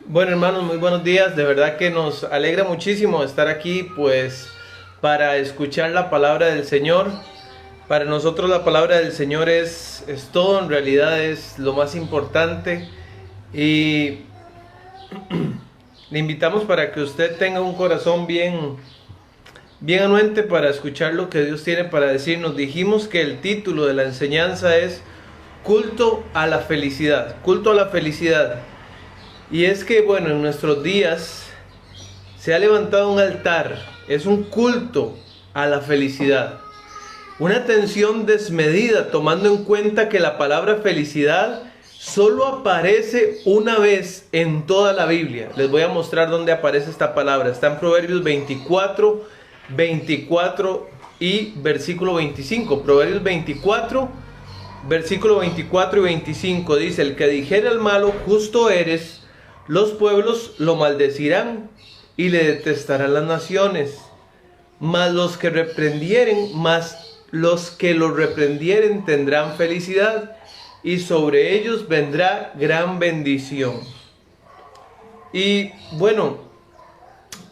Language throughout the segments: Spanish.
Bueno, hermanos, muy buenos días. De verdad que nos alegra muchísimo estar aquí, pues, para escuchar la palabra del Señor. Para nosotros la palabra del Señor es todo, en realidad es lo más importante. Y le invitamos para que usted tenga un corazón bien anuente para escuchar lo que Dios tiene para decirnos. Dijimos que el título de la enseñanza es Culto a la Felicidad. Culto a la Felicidad. Y es que, bueno, en nuestros días se ha levantado un altar, es un culto a la felicidad. Una atención desmedida, tomando en cuenta que la palabra felicidad solo aparece una vez en toda la Biblia. Les voy a mostrar dónde aparece esta palabra. Está en Proverbios 24 y versículo 25. Proverbios 24, versículo 24 y 25 dice: el que dijere al malo, justo eres, los pueblos lo maldecirán y le detestarán las naciones. Mas los que lo reprendieren tendrán felicidad, y sobre ellos vendrá gran bendición. Y bueno,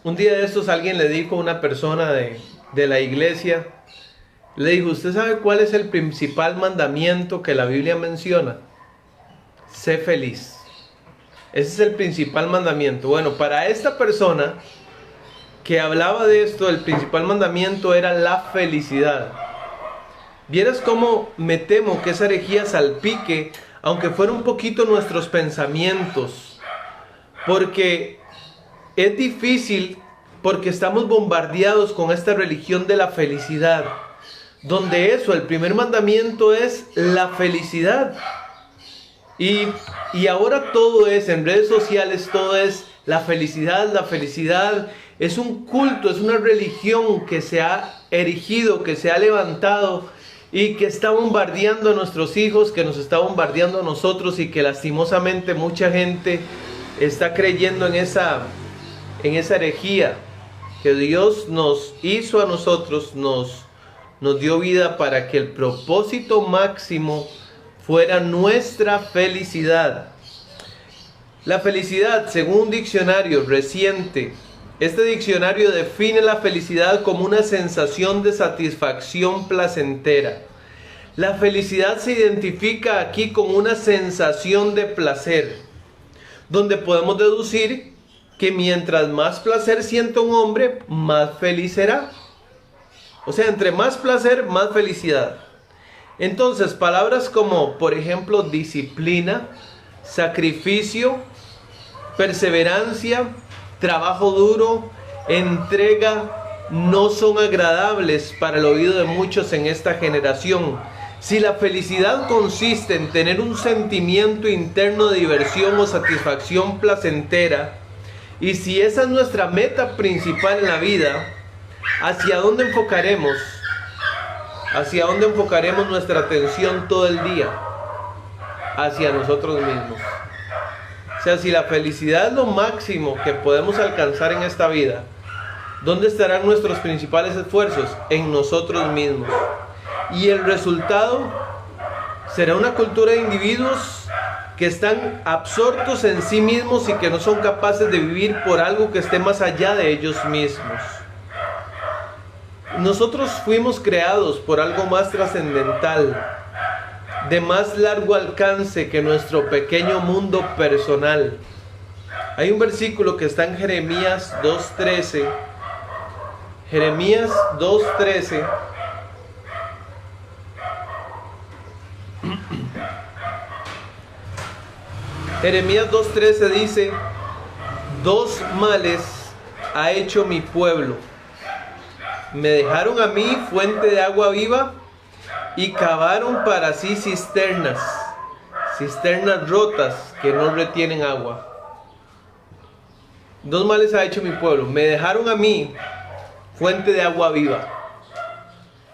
un día de estos alguien le dijo a una persona de la iglesia, le dijo: ¿usted sabe cuál es el principal mandamiento que la Biblia menciona? Sé feliz. Ese es el principal mandamiento. Bueno, para esta persona que hablaba de esto, el principal mandamiento era la felicidad. Vieras cómo me temo que esa herejía salpique, aunque fuera un poquito nuestros pensamientos. Porque es difícil, porque estamos bombardeados con esta religión de la felicidad. Donde el primer mandamiento es la felicidad. Y ahora todo es, en redes sociales, todo es la felicidad. La felicidad es un culto, es una religión que se ha erigido, que se ha levantado y que está bombardeando a nuestros hijos, que nos está bombardeando a nosotros, y que lastimosamente mucha gente está creyendo en esa herejía. Que Dios nos hizo a nosotros, nos dio vida para que el propósito máximo fuera nuestra felicidad. La felicidad, según un diccionario reciente, este diccionario define la felicidad como una sensación de satisfacción placentera. La felicidad se identifica aquí como una sensación de placer, donde podemos deducir que mientras más placer sienta un hombre, más feliz será. O sea, entre más placer, más felicidad. Entonces, palabras como, por ejemplo, disciplina, sacrificio, perseverancia, trabajo duro, entrega, no son agradables para el oído de muchos en esta generación. Si la felicidad consiste en tener un sentimiento interno de diversión o satisfacción placentera, y si esa es nuestra meta principal en la vida, ¿hacia dónde enfocaremos? ¿Hacia dónde enfocaremos nuestra atención todo el día? Hacia nosotros mismos. O sea, si la felicidad es lo máximo que podemos alcanzar en esta vida, ¿dónde estarán nuestros principales esfuerzos? En nosotros mismos. Y el resultado será una cultura de individuos que están absortos en sí mismos y que no son capaces de vivir por algo que esté más allá de ellos mismos. Nosotros fuimos creados por algo más trascendental, de más largo alcance que nuestro pequeño mundo personal. Hay un versículo que está en Jeremías 2:13. Jeremías 2:13. Jeremías 2:13 dice: dos males ha hecho mi pueblo. Me dejaron a mí fuente de agua viva y cavaron para sí cisternas rotas que no retienen agua. Dos males ha hecho mi pueblo. Me dejaron a mí fuente de agua viva.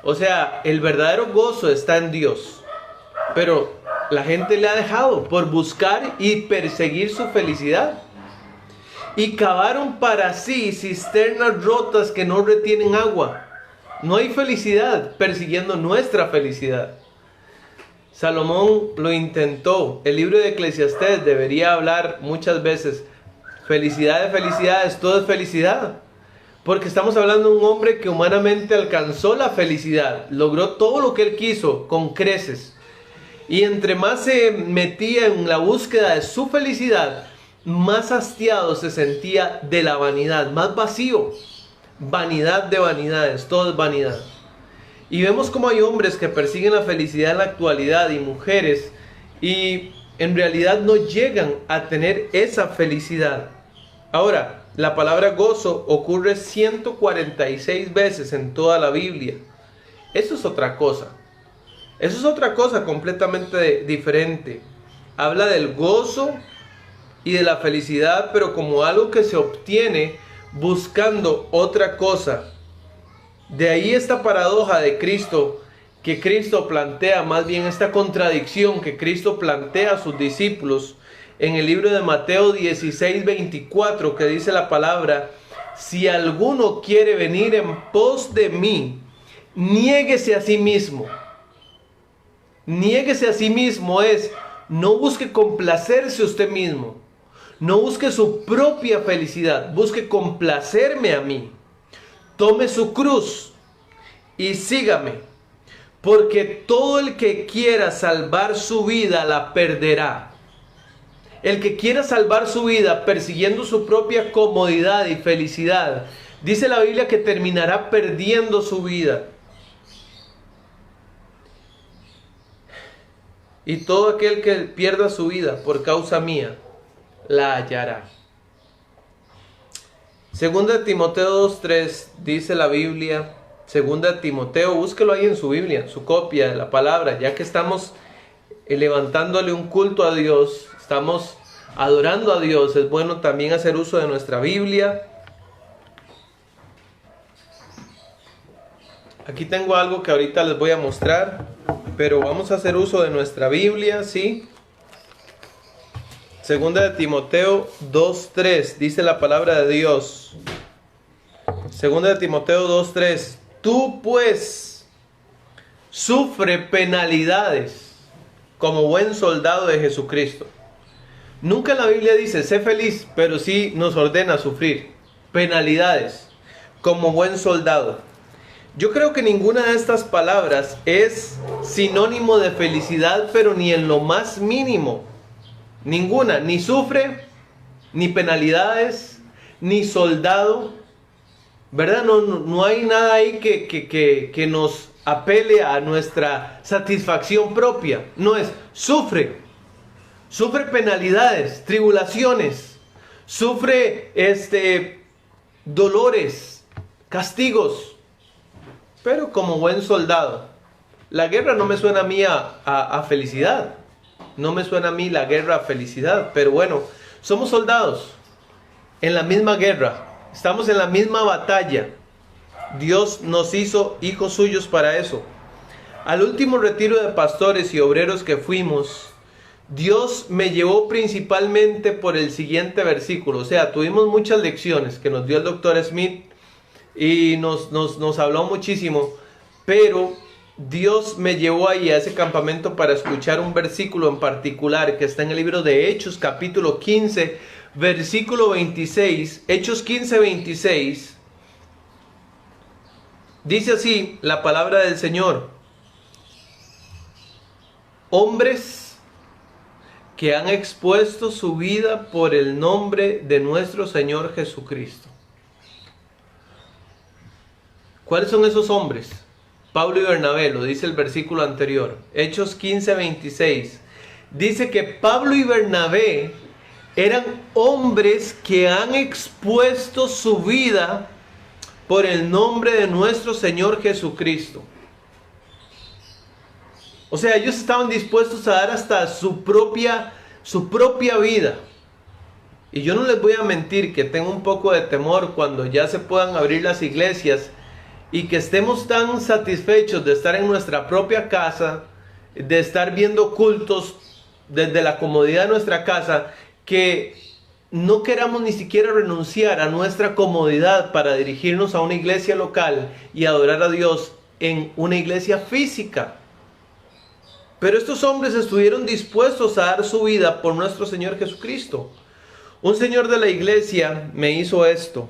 O sea, el verdadero gozo está en Dios, pero la gente le ha dejado por buscar y perseguir su felicidad. Y cavaron para sí cisternas rotas que no retienen agua. No hay felicidad persiguiendo nuestra felicidad. Salomón lo intentó. El libro de Eclesiastés debería hablar muchas veces Felicidad de felicidades, todo es felicidad. Porque estamos hablando de un hombre que humanamente alcanzó la felicidad, logró todo lo que él quiso con creces. Y entre más se metía en la búsqueda de su felicidad, más hastiado se sentía de la vanidad, más vacío. Vanidad de vanidades, todo es vanidad. Y vemos como hay hombres que persiguen la felicidad en la actualidad y mujeres, y en realidad no llegan a tener esa felicidad. Ahora, la palabra gozo ocurre 146 veces en toda la Biblia. Eso es otra cosa. Eso es otra cosa completamente diferente. Habla del gozo y de la felicidad, pero como algo que se obtiene buscando otra cosa. De ahí esta paradoja de Cristo, que Cristo plantea, más bien esta contradicción que Cristo plantea a sus discípulos en el libro de Mateo 16:24, que dice la palabra: si alguno quiere venir en pos de mí, niéguese a sí mismo. Niéguese a sí mismo es, no busque complacerse usted mismo. No busque su propia felicidad, busque complacerme a mí. Tome su cruz y sígame, porque todo el que quiera salvar su vida la perderá. El que quiera salvar su vida persiguiendo su propia comodidad y felicidad, dice la Biblia que terminará perdiendo su vida. Y todo aquel que pierda su vida por causa mía, la hallará. Segunda de Timoteo 2:3 dice la Biblia, segunda de Timoteo, búsquelo ahí en su Biblia, en su copia de la palabra, ya que estamos levantándole un culto a Dios, estamos adorando a Dios, es bueno también hacer uso de nuestra Biblia. Aquí tengo algo que ahorita les voy a mostrar, pero vamos a hacer uso de nuestra Biblia, ¿sí? Segunda de Timoteo 2:3 dice la palabra de Dios. Segunda de Timoteo 2:3. Tú pues sufre penalidades como buen soldado de Jesucristo. Nunca en la Biblia dice sé feliz, pero sí nos ordena sufrir penalidades como buen soldado. Yo creo que ninguna de estas palabras es sinónimo de felicidad, pero ni en lo más mínimo. Ninguna, ni sufre, ni penalidades, ni soldado, ¿verdad? No hay nada ahí que nos apele a nuestra satisfacción propia. No es, sufre penalidades, tribulaciones, sufre dolores, castigos, pero como buen soldado. La guerra no me suena a mí a felicidad. No me suena a mí la guerra a felicidad, pero bueno, somos soldados en la misma guerra, estamos en la misma batalla. Dios nos hizo hijos suyos para eso. Al último retiro de pastores y obreros que fuimos, Dios me llevó principalmente por el siguiente versículo. O sea, tuvimos muchas lecciones que nos dio el Dr. Smith y nos habló muchísimo, pero Dios me llevó ahí a ese campamento para escuchar un versículo en particular que está en el libro de Hechos capítulo 15, versículo 26. Hechos 15, 26. Dice así la palabra del Señor: hombres que han expuesto su vida por el nombre de nuestro Señor Jesucristo. ¿Cuáles son esos hombres? Pablo y Bernabé, lo dice el versículo anterior. Hechos 15, 26. Dice que Pablo y Bernabé eran hombres que han expuesto su vida por el nombre de nuestro Señor Jesucristo. O sea, ellos estaban dispuestos a dar hasta su propia vida. Y yo no les voy a mentir que tengo un poco de temor cuando ya se puedan abrir las iglesias y que estemos tan satisfechos de estar en nuestra propia casa, de estar viendo cultos desde la comodidad de nuestra casa, que no queramos ni siquiera renunciar a nuestra comodidad para dirigirnos a una iglesia local y adorar a Dios en una iglesia física. Pero estos hombres estuvieron dispuestos a dar su vida por nuestro Señor Jesucristo. Un señor de la iglesia me hizo esto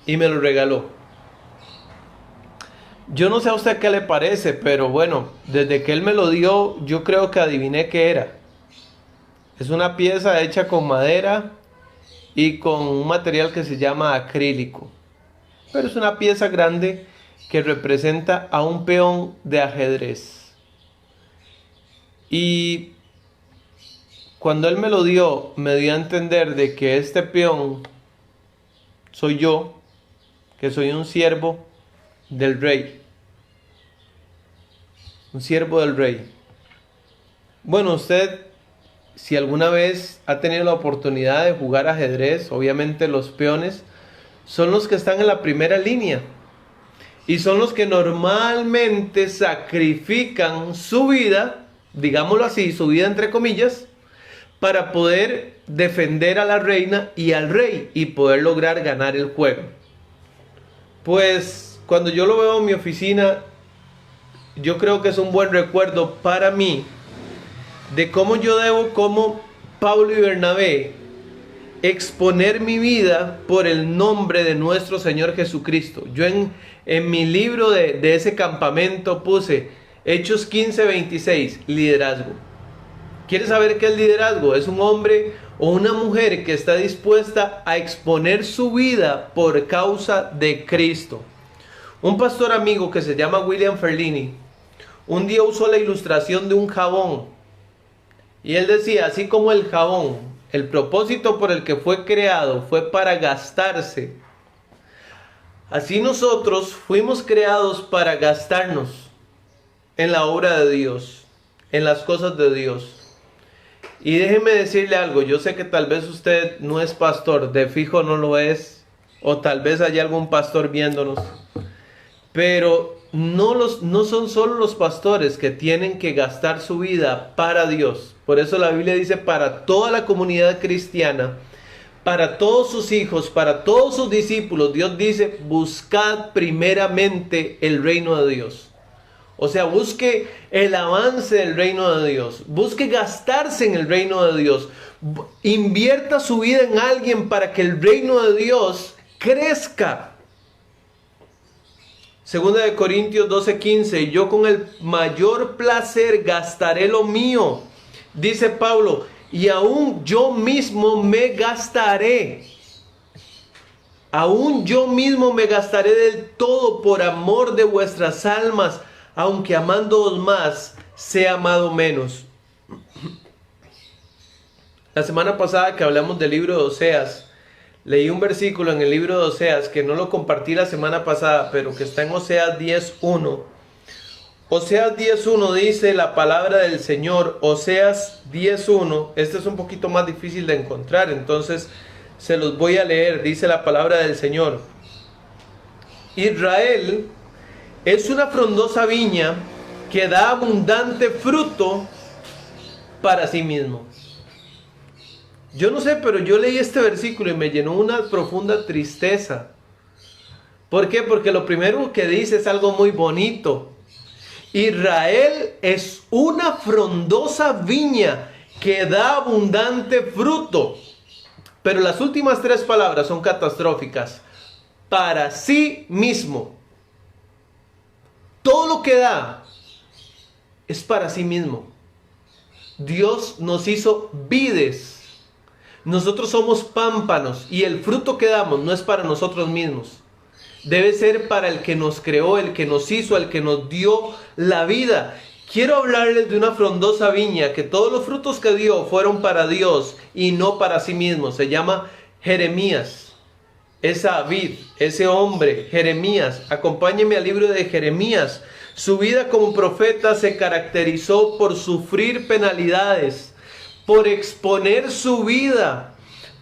y me lo regaló. Yo no sé a usted qué le parece, pero bueno, desde que él me lo dio, yo creo que adiviné qué era. Es una pieza hecha con madera y con un material que se llama acrílico. Pero es una pieza grande que representa a un peón de ajedrez. Y cuando él me lo dio, me dio a entender de que este peón soy yo, que soy un siervo del rey. Un siervo del rey. Bueno, usted, si alguna vez ha tenido la oportunidad de jugar ajedrez, obviamente los peones son los que están en la primera línea. Y son los que normalmente sacrifican su vida, digámoslo así, su vida entre comillas, para poder defender a la reina y al rey y poder lograr ganar el juego. Pues cuando yo lo veo en mi oficina, yo creo que es un buen recuerdo para mí de cómo yo debo, como Pablo y Bernabé, exponer mi vida por el nombre de nuestro Señor Jesucristo. Yo en mi libro de ese campamento puse Hechos 15:26, liderazgo. ¿Quieres saber qué es liderazgo? Es un hombre o una mujer que está dispuesta a exponer su vida por causa de Cristo. Un pastor amigo que se llama William Ferlini, un día usó la ilustración de un jabón. Y él decía, así como el jabón, el propósito por el que fue creado fue para gastarse, así nosotros fuimos creados para gastarnos en la obra de Dios, en las cosas de Dios. Y déjeme decirle algo, yo sé que tal vez usted no es pastor, de fijo no lo es, o tal vez haya algún pastor viéndonos, pero no son solo los pastores que tienen que gastar su vida para Dios. Por eso la Biblia dice para toda la comunidad cristiana, para todos sus hijos, para todos sus discípulos. Dios dice, buscad primeramente el reino de Dios. O sea, busque el avance del reino de Dios. Busque gastarse en el reino de Dios. Invierta su vida en alguien para que el reino de Dios crezca. Segunda de Corintios 12:15, yo con el mayor placer gastaré lo mío, dice Pablo, y aún yo mismo me gastaré. Aún yo mismo me gastaré del todo por amor de vuestras almas, aunque amándoos más, sea amado menos. La semana pasada que hablamos del libro de Oseas, leí un versículo en el libro de Oseas que no lo compartí la semana pasada, pero que está en Oseas 10:1. Oseas 10:1 dice la palabra del Señor. Oseas 10:1. Este es un poquito más difícil de encontrar, entonces se los voy a leer. Dice la palabra del Señor. Israel es una frondosa viña que da abundante fruto para sí mismo. Yo no sé, pero yo leí este versículo y me llenó una profunda tristeza. ¿Por qué? Porque lo primero que dice es algo muy bonito. Israel es una frondosa viña que da abundante fruto. Pero las últimas tres palabras son catastróficas. Para sí mismo. Todo lo que da es para sí mismo. Dios nos hizo vides. Nosotros somos pámpanos y el fruto que damos no es para nosotros mismos. Debe ser para el que nos creó, el que nos hizo, el que nos dio la vida. Quiero hablarles de una frondosa viña que todos los frutos que dio fueron para Dios y no para sí mismo. Se llama Jeremías. Esa vid, ese hombre, Jeremías. Acompáñenme al libro de Jeremías. Su vida como profeta se caracterizó por sufrir penalidades, por exponer su vida,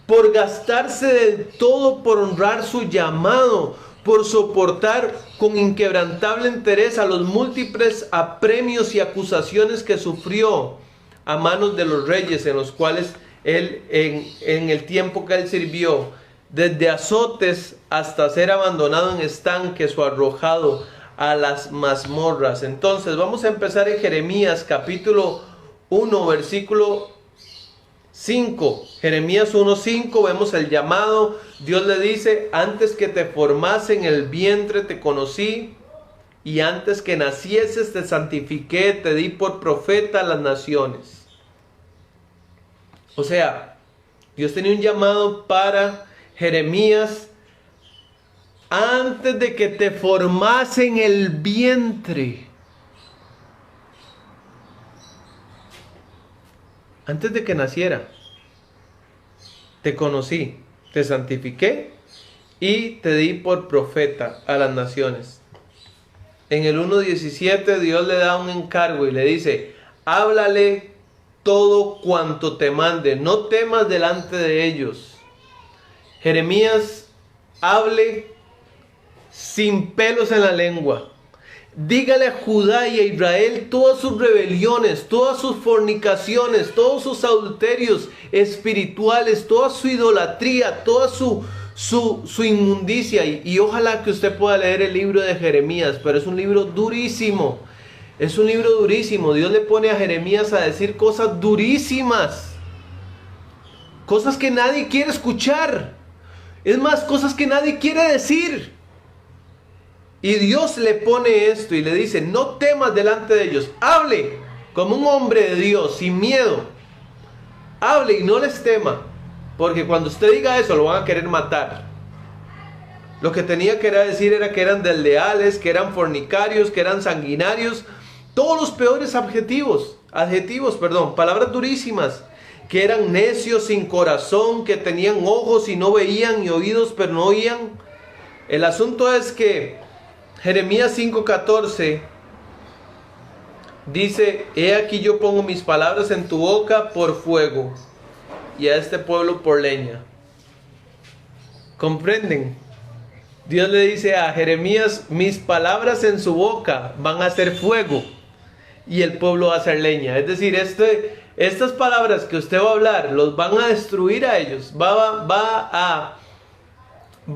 por gastarse del todo por honrar su llamado, por soportar con inquebrantable entereza los múltiples apremios y acusaciones que sufrió a manos de los reyes en los cuales él, en el tiempo que él sirvió, desde azotes hasta ser abandonado en estanques o arrojado a las mazmorras. Entonces vamos a empezar en Jeremías capítulo 1 versículo 5. Jeremías 1:5, vemos el llamado. Dios le dice: antes que te formase en el vientre te conocí, y antes que nacieses te santifiqué, te di por profeta a las naciones. O sea, Dios tenía un llamado para Jeremías antes de que te formase en el vientre. Antes de que naciera, te conocí, te santifiqué y te di por profeta a las naciones. En el 1:17 Dios le da un encargo y le dice: háblale todo cuanto te mande, no temas delante de ellos. Jeremías, hable sin pelos en la lengua. Dígale a Judá y a Israel todas sus rebeliones, todas sus fornicaciones, todos sus adulterios espirituales, toda su idolatría, toda su inmundicia. Y ojalá que usted pueda leer el libro de Jeremías, pero es un libro durísimo. Es un libro durísimo. Dios le pone a Jeremías a decir cosas durísimas. Cosas que nadie quiere escuchar. Es más, cosas que nadie quiere decir. Y Dios le pone esto y le dice: no temas delante de ellos. Hable como un hombre de Dios, sin miedo. Hable y no les tema. Porque cuando usted diga eso, lo van a querer matar. Lo que tenía que decir era que eran desleales, que eran fornicarios, que eran sanguinarios. Todos los peores adjetivos, palabras durísimas. Que eran necios, sin corazón, que tenían ojos y no veían, y oídos pero no oían. El asunto es que Jeremías 5:14 dice: he aquí yo pongo mis palabras en tu boca por fuego, y a este pueblo por leña. ¿Comprenden? Dios le dice a Jeremías: mis palabras en su boca van a ser fuego, y el pueblo va a ser leña. Es decir, estas palabras que usted va a hablar los van a destruir a ellos, va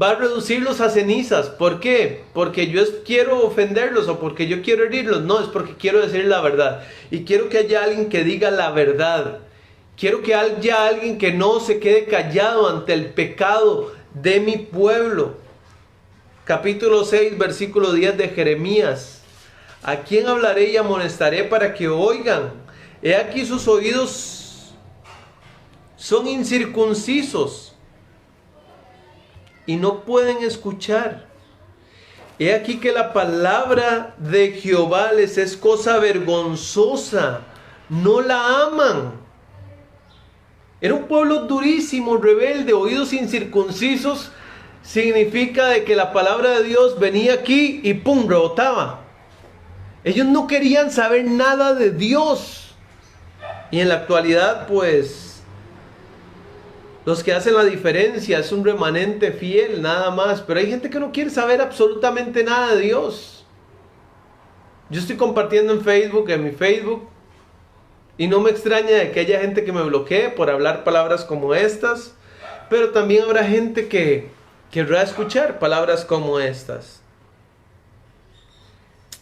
a reducirlos a cenizas. ¿Por qué? Porque yo quiero ofenderlos o porque yo quiero herirlos. No, es porque quiero decir la verdad. Y quiero que haya alguien que diga la verdad. Quiero que haya alguien que no se quede callado ante el pecado de mi pueblo. Capítulo 6, versículo 10 de Jeremías. ¿A quién hablaré y amonestaré para que oigan? He aquí sus oídos son incircuncisos y no pueden escuchar. He aquí que la palabra de Jehová les es cosa vergonzosa, no la aman. Era un pueblo durísimo, rebelde, oídos incircuncisos. Significa de que la palabra de Dios venía aquí y ¡pum!, rebotaba. Ellos no querían saber nada de Dios. Y en la actualidad, pues, los que hacen la diferencia es un remanente fiel, nada más. Pero hay gente que no quiere saber absolutamente nada de Dios. Yo estoy compartiendo en mi Facebook, y no me extraña de que haya gente que me bloquee por hablar palabras como estas. Pero también habrá gente que querrá escuchar palabras como estas.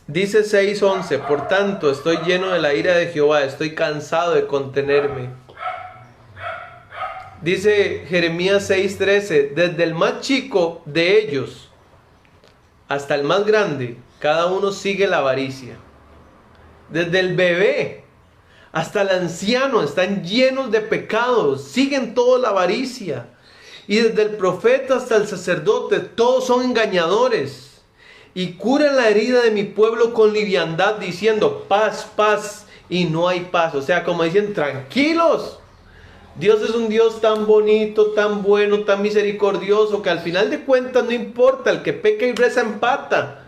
Dice 6:11: por tanto, estoy lleno de la ira de Jehová, estoy cansado de contenerme. Dice Jeremías 6:13: desde el más chico de ellos hasta el más grande, cada uno sigue la avaricia. Desde el bebé hasta el anciano están llenos de pecados, siguen toda la avaricia. Y desde el profeta hasta el sacerdote, todos son engañadores. Y curan la herida de mi pueblo con liviandad, diciendo paz, paz, y no hay paz. O sea, como dicen, tranquilos. Dios es un Dios tan bonito, tan bueno, tan misericordioso, que al final de cuentas no importa. El que peca y reza empata.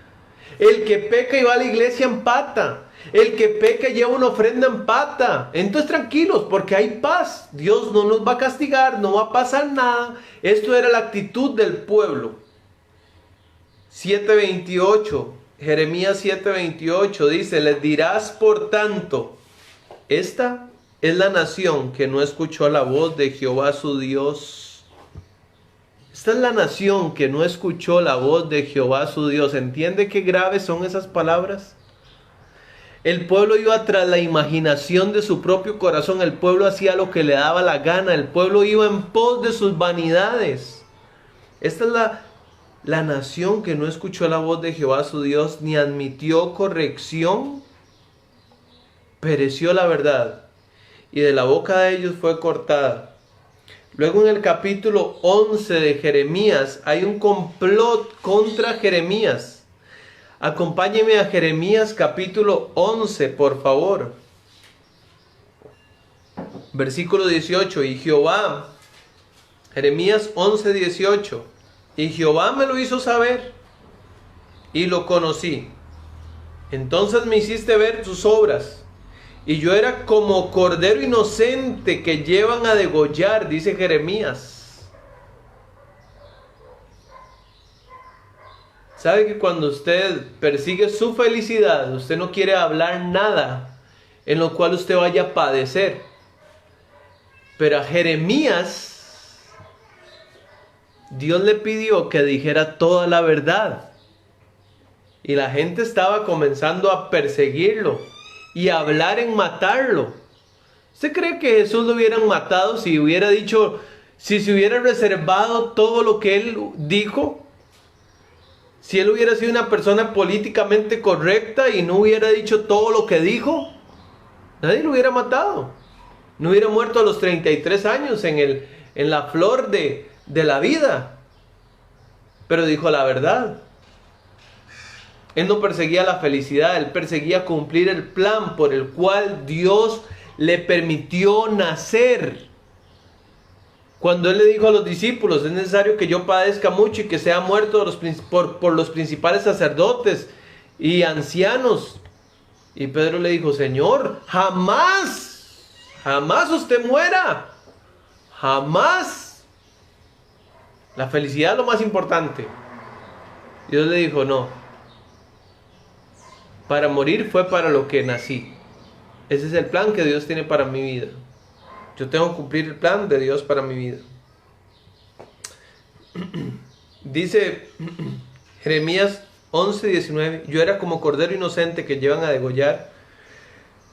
El que peca y va a la iglesia empata. El que peca y lleva una ofrenda empata. Entonces tranquilos, porque hay paz. Dios no nos va a castigar, no va a pasar nada. Esto era la actitud del pueblo. 7:28, Jeremías 7:28 dice: les dirás por tanto, esta es la nación que no escuchó la voz de Jehová su Dios. Esta es la nación que no escuchó la voz de Jehová su Dios. ¿Entiende qué graves son esas palabras? El pueblo iba tras la imaginación de su propio corazón. El pueblo hacía lo que le daba la gana. El pueblo iba en pos de sus vanidades. Esta es la nación que no escuchó la voz de Jehová su Dios, ni admitió corrección. Pereció la verdad, y de la boca de ellos fue cortada. Luego en el capítulo 11 de Jeremías hay un complot contra Jeremías. Acompáñeme a Jeremías capítulo 11, por favor. Versículo 18. Y Jehová, Jeremías 11, 18. Y Jehová me lo hizo saber, y lo conocí. Entonces me hiciste ver tus obras, y yo era como cordero inocente que llevan a degollar, dice Jeremías. ¿Sabe que cuando usted persigue su felicidad, usted no quiere hablar nada en lo cual usted vaya a padecer? Pero a Jeremías, Dios le pidió que dijera toda la verdad. Y la gente estaba comenzando a perseguirlo y a hablar en matarlo. ¿Usted cree que Jesús lo hubieran matado si hubiera dicho, si se hubiera reservado todo lo que él dijo? Si él hubiera sido una persona políticamente correcta y no hubiera dicho todo lo que dijo, nadie lo hubiera matado. No hubiera muerto a los 33 años en la flor de la vida. Pero dijo la verdad. Él no perseguía la felicidad, él perseguía cumplir el plan por el cual Dios le permitió nacer. Cuando él le dijo a los discípulos, es necesario que yo padezca mucho y que sea muerto por los principales sacerdotes y ancianos. Y Pedro le dijo, Señor, jamás usted muera, jamás. La felicidad es lo más importante. Dios le dijo, no, para morir fue para lo que nací. Ese es el plan que Dios tiene para mi vida. Yo tengo que cumplir el plan de Dios para mi vida. Dice Jeremías 11, 19. Yo era como cordero inocente que llevan a degollar,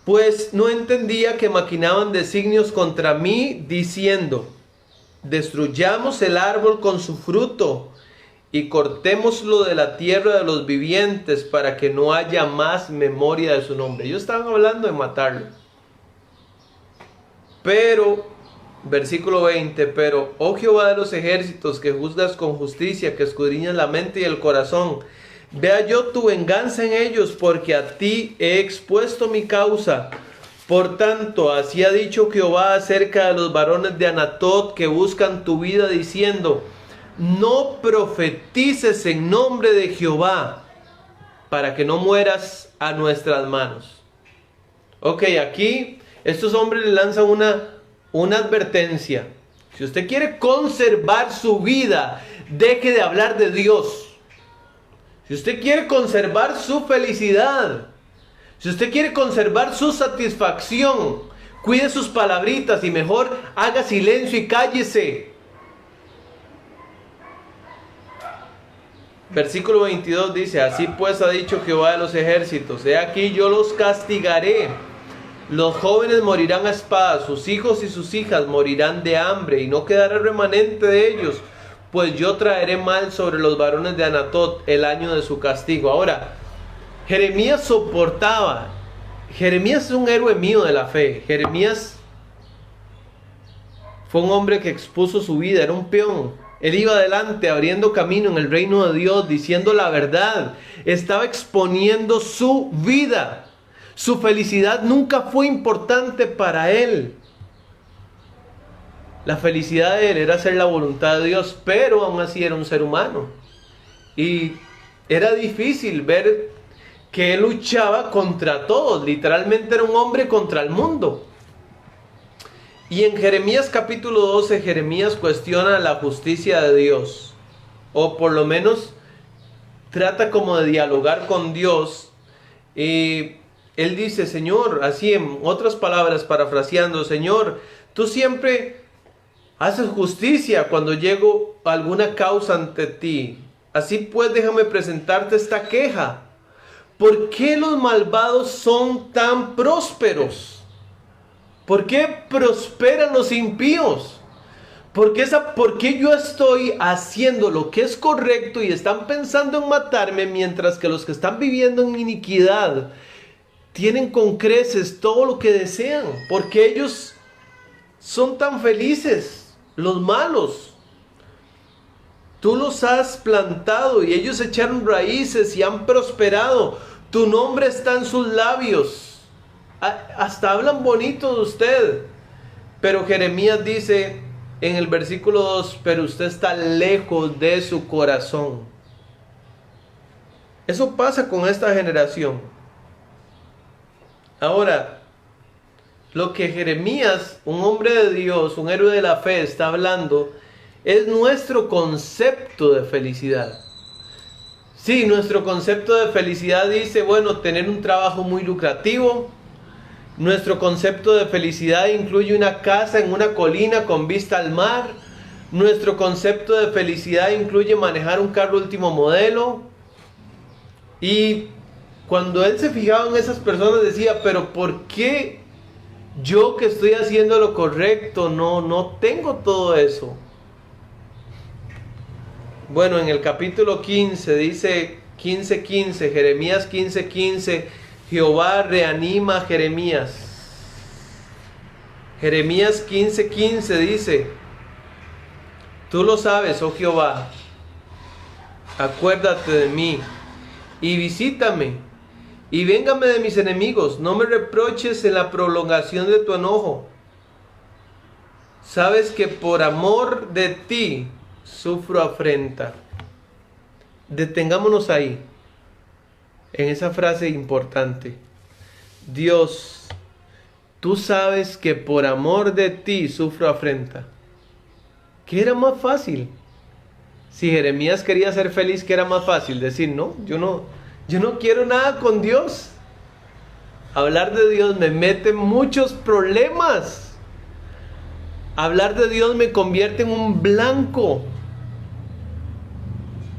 pues no entendía que maquinaban designios contra mí, diciendo, destruyamos el árbol con su fruto y cortémoslo de la tierra de los vivientes para que no haya más memoria de su nombre. Ellos estaban hablando de matarlo. Pero, versículo 20, pero, oh Jehová de los ejércitos, que juzgas con justicia, que escudriñas la mente y el corazón, vea yo tu venganza en ellos, porque a ti he expuesto mi causa. Por tanto, así ha dicho Jehová acerca de los varones de Anatot que buscan tu vida, diciendo, no profetices en nombre de Jehová, para que no mueras a nuestras manos. Ok, aquí estos hombres le lanzan una advertencia. Si usted quiere conservar su vida, deje de hablar de Dios. Si usted quiere conservar su felicidad, si usted quiere conservar su satisfacción, cuide sus palabritas y mejor haga silencio y cállese. Versículo 22 dice, así pues ha dicho Jehová de los ejércitos, he aquí yo los castigaré. Los jóvenes morirán a espada, sus hijos y sus hijas morirán de hambre, y no quedará remanente de ellos, pues yo traeré mal sobre los varones de Anatot el año de su castigo. Ahora, Jeremías soportaba. Jeremías es un héroe mío de la fe. Jeremías fue un hombre que expuso su vida, era un peón. Él iba adelante, abriendo camino en el reino de Dios, diciendo la verdad. Estaba exponiendo su vida. Su felicidad nunca fue importante para él. La felicidad de él era hacer la voluntad de Dios, pero aún así era un ser humano. Y era difícil ver que él luchaba contra todos. Literalmente era un hombre contra el mundo. Y en Jeremías capítulo 12, Jeremías cuestiona la justicia de Dios. O por lo menos trata como de dialogar con Dios. Y él dice, Señor, así en otras palabras, parafraseando, Señor, tú siempre haces justicia cuando llego a alguna causa ante ti. Así pues déjame presentarte esta queja. ¿por qué los malvados son tan prósperos? ¿Por qué prosperan los impíos? ¿Por qué yo estoy haciendo lo que es correcto y están pensando en matarme, mientras que los que están viviendo en iniquidad tienen con creces todo lo que desean? ¿Por qué ellos son tan felices, los malos? Tú los has plantado y ellos echaron raíces y han prosperado. Tu nombre está en sus labios. Hasta hablan bonito de usted. Pero Jeremías dice en el versículo 2, pero usted está lejos de su corazón. Eso pasa con esta generación. Ahora, lo que Jeremías, un hombre de Dios, un héroe de la fe, está hablando es nuestro concepto de felicidad. Sí, nuestro concepto de felicidad dice, bueno, tener un trabajo muy lucrativo. Nuestro concepto de felicidad incluye una casa en una colina con vista al mar. Nuestro concepto de felicidad incluye manejar un carro último modelo. Y cuando él se fijaba en esas personas decía, pero ¿por qué yo que estoy haciendo lo correcto no tengo todo eso? Bueno, en el capítulo 15 dice 15:15, Jeremías 15:15, Jehová reanima a Jeremías. Jeremías 15:15 dice, tú lo sabes, oh Jehová, acuérdate de mí y visítame y véngame de mis enemigos, no me reproches en la prolongación de tu enojo. Sabes que por amor de ti sufro afrenta. Detengámonos ahí, en esa frase importante. Dios, tú sabes que por amor de ti sufro afrenta. ¿Qué era más fácil? Si Jeremías quería ser feliz, ¿qué era más fácil? Decir, no, yo no quiero nada con Dios. Hablar de Dios me mete en muchos problemas. Hablar de Dios me convierte en un blanco.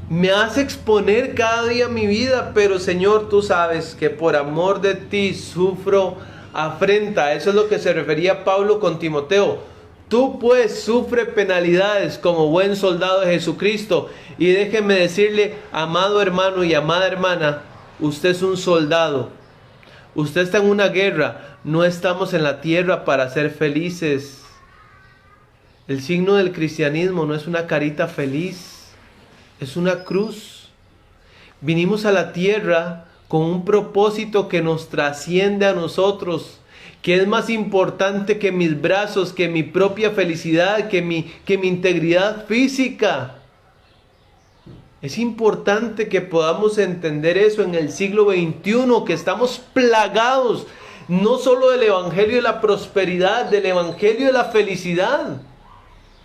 Me hace exponer cada día mi vida, pero Señor, tú sabes que por amor de ti sufro afrenta. Eso es lo que se refería Pablo con Timoteo. Tú pues sufre penalidades como buen soldado de Jesucristo. Y déjeme decirle, amado hermano y amada hermana, usted es un soldado. Usted está en una guerra. No estamos en la tierra para ser felices. El signo del cristianismo no es una carita feliz. Es una cruz. Vinimos a la tierra con un propósito que nos trasciende a nosotros, que es más importante que mis brazos, que mi propia felicidad, que mi integridad física. Es importante que podamos entender eso en el siglo XXI, que estamos plagados no solo del evangelio de la prosperidad, del evangelio de la felicidad.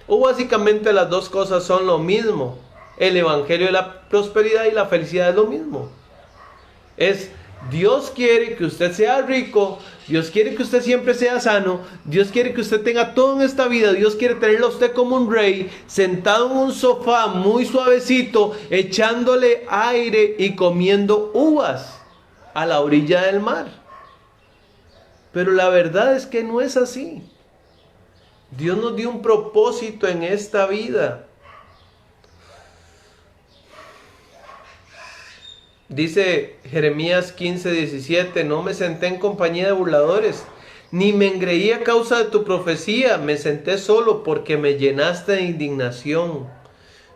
O básicamente las dos cosas son lo mismo. El evangelio de la prosperidad y la felicidad es lo mismo. Dios quiere que usted sea rico, Dios quiere que usted siempre sea sano, Dios quiere que usted tenga todo en esta vida, Dios quiere tenerlo a usted como un rey, sentado en un sofá muy suavecito, echándole aire y comiendo uvas a la orilla del mar. Pero la verdad es que no es así. Dios nos dio un propósito en esta vida. Dice Jeremías 15:17, no me senté en compañía de burladores, ni me engreí a causa de tu profecía, me senté solo porque me llenaste de indignación.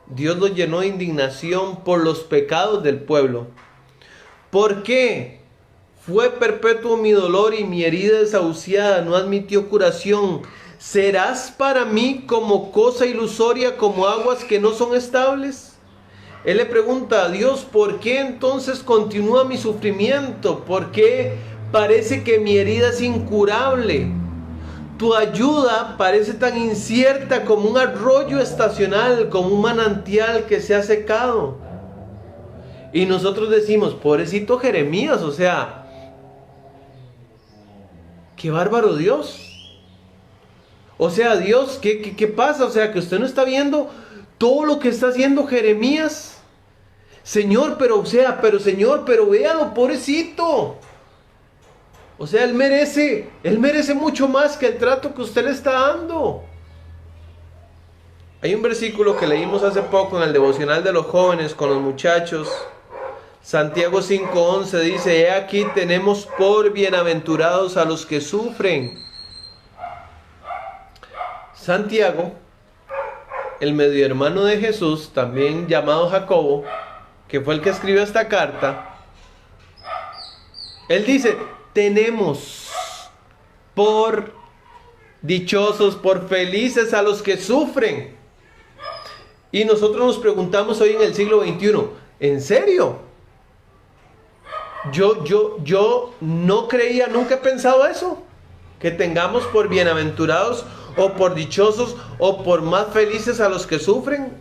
Dios lo llenó de indignación por los pecados del pueblo. ¿Por qué? Fue perpetuo mi dolor y mi herida desahuciada no admitió curación. ¿Serás para mí como cosa ilusoria, como aguas que no son estables? Él le pregunta a Dios, ¿por qué entonces continúa mi sufrimiento? ¿Por qué parece que mi herida es incurable? Tu ayuda parece tan incierta como un arroyo estacional, como un manantial que se ha secado. Y nosotros decimos, pobrecito Jeremías, o sea, qué bárbaro Dios. O sea, Dios, ¿qué pasa? O sea, que usted no está viendo todo lo que está haciendo Jeremías. Señor, pero Señor, pero véalo, pobrecito. O sea, él merece mucho más que el trato que usted le está dando. Hay un versículo que leímos hace poco en el devocional de los jóvenes con los muchachos. Santiago 5:11 dice: he aquí tenemos por bienaventurados a los que sufren. Santiago, el medio hermano de Jesús, también llamado Jacobo, que fue el que escribió esta carta, él dice: tenemos por dichosos, por felices a los que sufren. Y nosotros nos preguntamos hoy en el siglo XXI, ¿en serio? Yo no creía, nunca he pensado eso, que tengamos por bienaventurados o por dichosos o por más felices a los que sufren.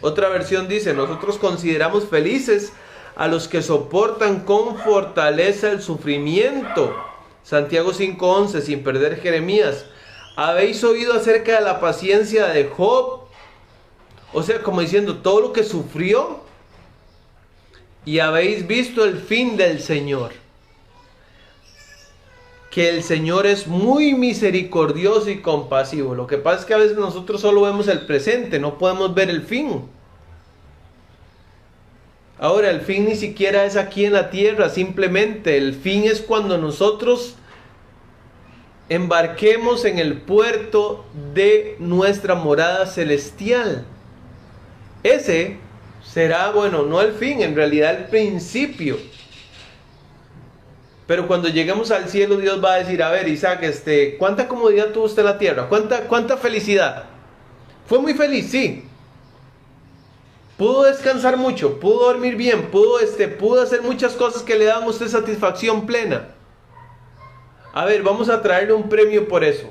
Otra versión dice: nosotros consideramos felices a los que soportan con fortaleza el sufrimiento. Santiago 5:11, sin perder Jeremías: habéis oído acerca de la paciencia de Job. O sea, como diciendo, todo lo que sufrió. Y habéis visto el fin del Señor, que el Señor es muy misericordioso y compasivo. Lo que pasa es que a veces nosotros solo vemos el presente, no podemos ver el fin. Ahora, el fin ni siquiera es aquí en la tierra, simplemente el fin es cuando nosotros embarquemos en el puerto de nuestra morada celestial. Ese será, bueno, no el fin, en realidad el principio. Pero cuando lleguemos al cielo, Dios va a decir: a ver, Isaac, ¿cuánta comodidad tuvo usted en la tierra? ¿Cuánta felicidad? ¿Fue muy feliz? Sí. ¿Pudo descansar mucho? ¿Pudo dormir bien? ¿Pudo hacer muchas cosas que le daban a usted satisfacción plena? A ver, vamos a traerle un premio por eso.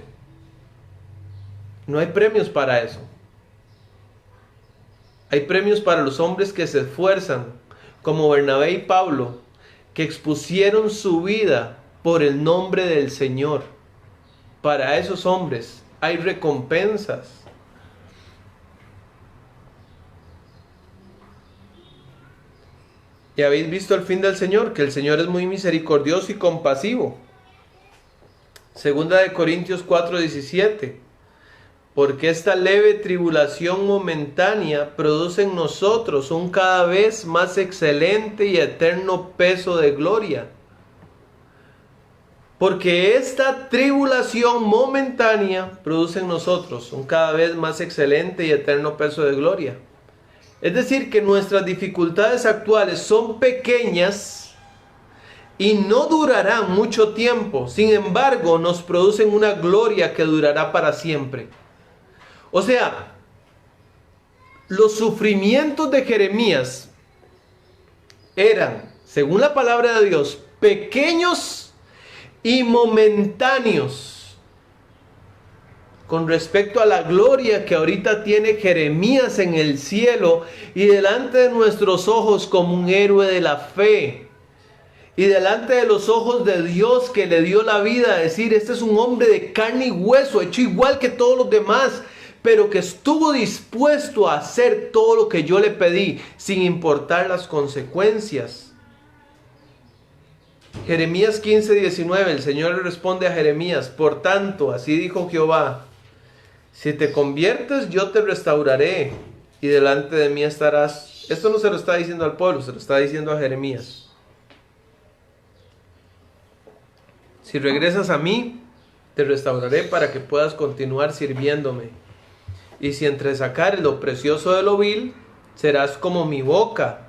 No hay premios para eso. Hay premios para los hombres que se esfuerzan, como Bernabé y Pablo, que expusieron su vida por el nombre del Señor. Para esos hombres hay recompensas. Y habéis visto el fin del Señor, que el Señor es muy misericordioso y compasivo. Segunda de Corintios 4:17. Porque esta leve tribulación momentánea produce en nosotros un cada vez más excelente y eterno peso de gloria. Porque esta tribulación momentánea produce en nosotros un cada vez más excelente y eterno peso de gloria. Es decir, que nuestras dificultades actuales son pequeñas y no durarán mucho tiempo. Sin embargo, nos producen una gloria que durará para siempre. O sea, los sufrimientos de Jeremías eran, según la palabra de Dios, pequeños y momentáneos con respecto a la gloria que ahorita tiene Jeremías en el cielo y delante de nuestros ojos como un héroe de la fe. Y delante de los ojos de Dios que le dio la vida, decir: este es un hombre de carne y hueso, hecho igual que todos los demás, pero que estuvo dispuesto a hacer todo lo que yo le pedí, sin importar las consecuencias. Jeremías 15:19, el Señor le responde a Jeremías: por tanto, así dijo Jehová, si te conviertes, yo te restauraré, y delante de mí estarás. Esto no se lo está diciendo al pueblo, se lo está diciendo a Jeremías. Si regresas a mí, te restauraré para que puedas continuar sirviéndome. Y si entresacares lo precioso de lo vil, serás como mi boca.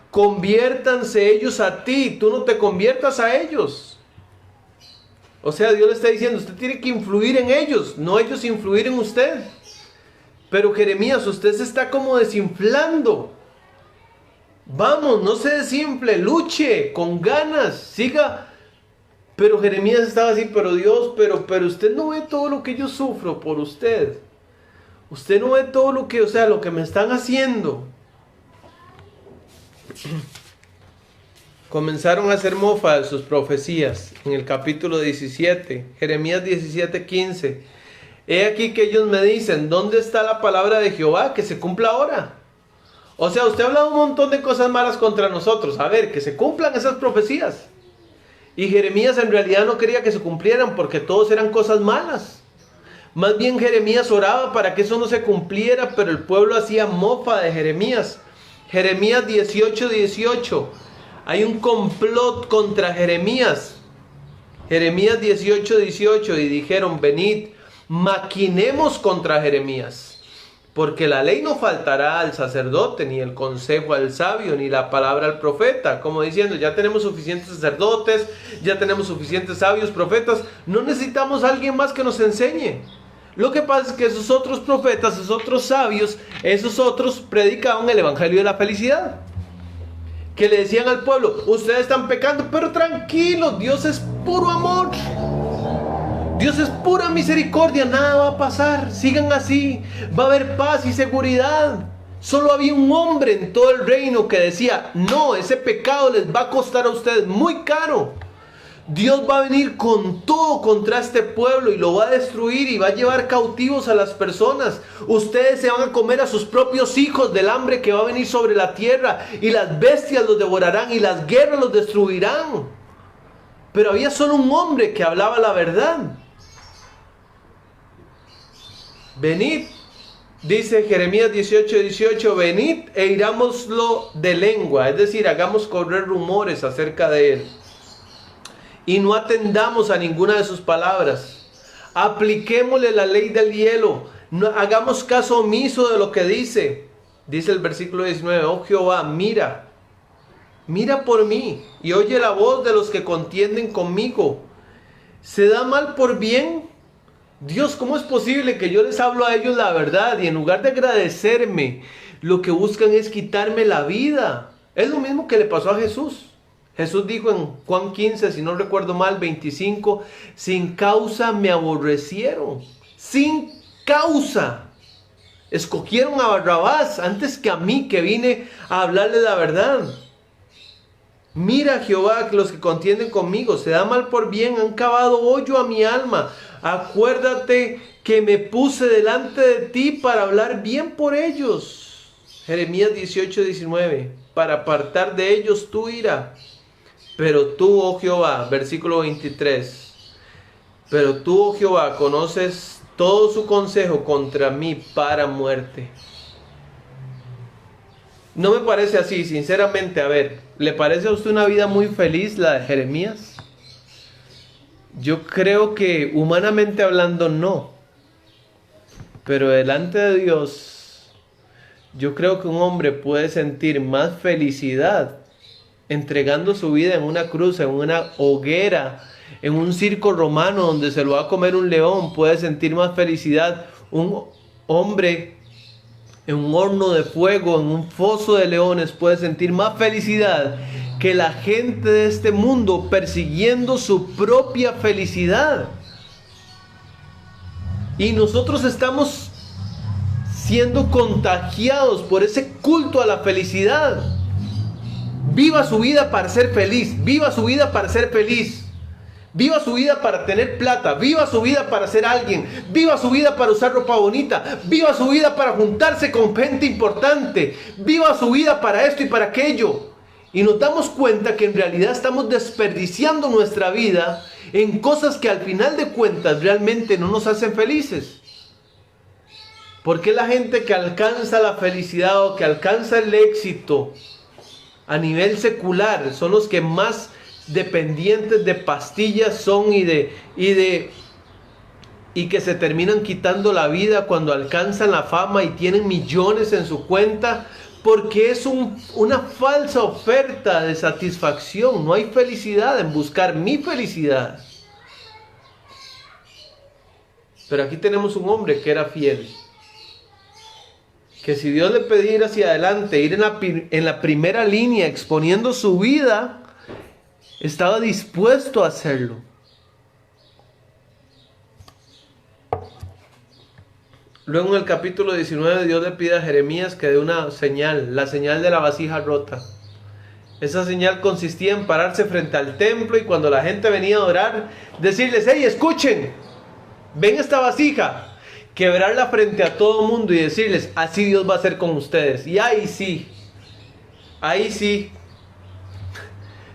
Conviértanse ellos a ti, tú no te conviertas a ellos. O sea, Dios le está diciendo: usted tiene que influir en ellos, no ellos influir en usted. Pero Jeremías, usted se está como desinflando. Vamos, no se desinfle, luche con ganas, siga. Pero Jeremías estaba así: pero Dios, pero usted no ve todo lo que yo sufro por usted. Usted no ve todo lo que, lo que me están haciendo. Comenzaron a hacer mofa de sus profecías. En el capítulo 17, Jeremías 17:15. He aquí que ellos me dicen: ¿dónde está la palabra de Jehová? Que se cumpla ahora. O sea, usted ha hablado un montón de cosas malas contra nosotros. A ver, que se cumplan esas profecías. Y Jeremías en realidad no quería que se cumplieran porque todos eran cosas malas. Más bien Jeremías oraba para que eso no se cumpliera, pero el pueblo hacía mofa de Jeremías. Jeremías 18:18. Hay un complot contra Jeremías. Jeremías 18:18. Y dijeron, venid, maquinemos contra Jeremías. Porque la ley no faltará al sacerdote, ni el consejo al sabio, ni la palabra al profeta. Como diciendo, ya tenemos suficientes sacerdotes, ya tenemos suficientes sabios, profetas. No necesitamos a alguien más que nos enseñe. Lo que pasa es que esos otros profetas, esos otros sabios, esos otros predicaban el evangelio de la felicidad. Que le decían al pueblo, ustedes están pecando, pero tranquilos, Dios es puro amor. Dios es pura misericordia, nada va a pasar, sigan así, va a haber paz y seguridad. Solo había un hombre en todo el reino que decía, no, ese pecado les va a costar a ustedes muy caro. Dios va a venir con todo contra este pueblo y lo va a destruir y va a llevar cautivos a las personas. Ustedes se van a comer a sus propios hijos del hambre que va a venir sobre la tierra y las bestias los devorarán y las guerras los destruirán. Pero había solo un hombre que hablaba la verdad. Venid, dice Jeremías 18:18, venid e irámoslo de lengua, es decir, hagamos correr rumores acerca de él. Y no atendamos a ninguna de sus palabras. Apliquémosle la ley del hielo. No, hagamos caso omiso de lo que dice. Dice el versículo 19, oh Jehová, mira por mí y oye la voz de los que contienden conmigo. ¿Se da mal por bien? Dios, ¿cómo es posible que yo les hablo a ellos la verdad y en lugar de agradecerme, lo que buscan es quitarme la vida? Es lo mismo que le pasó a Jesús. Jesús dijo en Juan 15, si no recuerdo mal, 25, sin causa me aborrecieron. Sin causa. Escogieron a Barrabás antes que a mí, que vine a hablarles la verdad. Mira, Jehová, que los que contienden conmigo se da mal por bien, han cavado hoyo a mi alma. Acuérdate que me puse delante de ti para hablar bien por ellos. Jeremías 18:19, para apartar de ellos tu ira. Pero tú, oh Jehová, versículo 23, pero tú, oh Jehová, conoces todo su consejo contra mí para muerte. No me parece así, sinceramente. A ver, ¿le parece a usted una vida muy feliz la de Jeremías? Yo creo que humanamente hablando no. Pero delante de Dios, yo creo que un hombre puede sentir más felicidad entregando su vida en una cruz, en una hoguera, en un circo romano donde se lo va a comer un león. Puede sentir más felicidad un hombre en un horno de fuego, en un foso de leones. Puede sentir más felicidad que la gente de este mundo persiguiendo su propia felicidad. Y nosotros estamos siendo contagiados por ese culto a la felicidad. Viva su vida para ser feliz, viva su vida para ser feliz. Viva su vida para tener plata, viva su vida para ser alguien, viva su vida para usar ropa bonita, viva su vida para juntarse con gente importante, viva su vida para esto y para aquello. Y nos damos cuenta que en realidad estamos desperdiciando nuestra vida en cosas que al final de cuentas realmente no nos hacen felices. ¿Por qué la gente que alcanza la felicidad o que alcanza el éxito a nivel secular son los que más dependientes de pastillas son y que se terminan quitando la vida cuando alcanzan la fama y tienen millones en su cuenta? Porque es una falsa oferta de satisfacción. No hay felicidad en buscar mi felicidad. Pero aquí tenemos un hombre que era fiel, que si Dios le pedía ir hacia adelante, ir en la primera línea exponiendo su vida, estaba dispuesto a hacerlo. Luego en el capítulo 19 Dios le pide a Jeremías que dé una señal, la señal de la vasija rota. Esa señal consistía en pararse frente al templo y cuando la gente venía a orar, decirles, hey, escuchen, ven esta vasija. quebrarla frente a todo mundo y decirles, así Dios va a hacer con ustedes. Y ahí sí,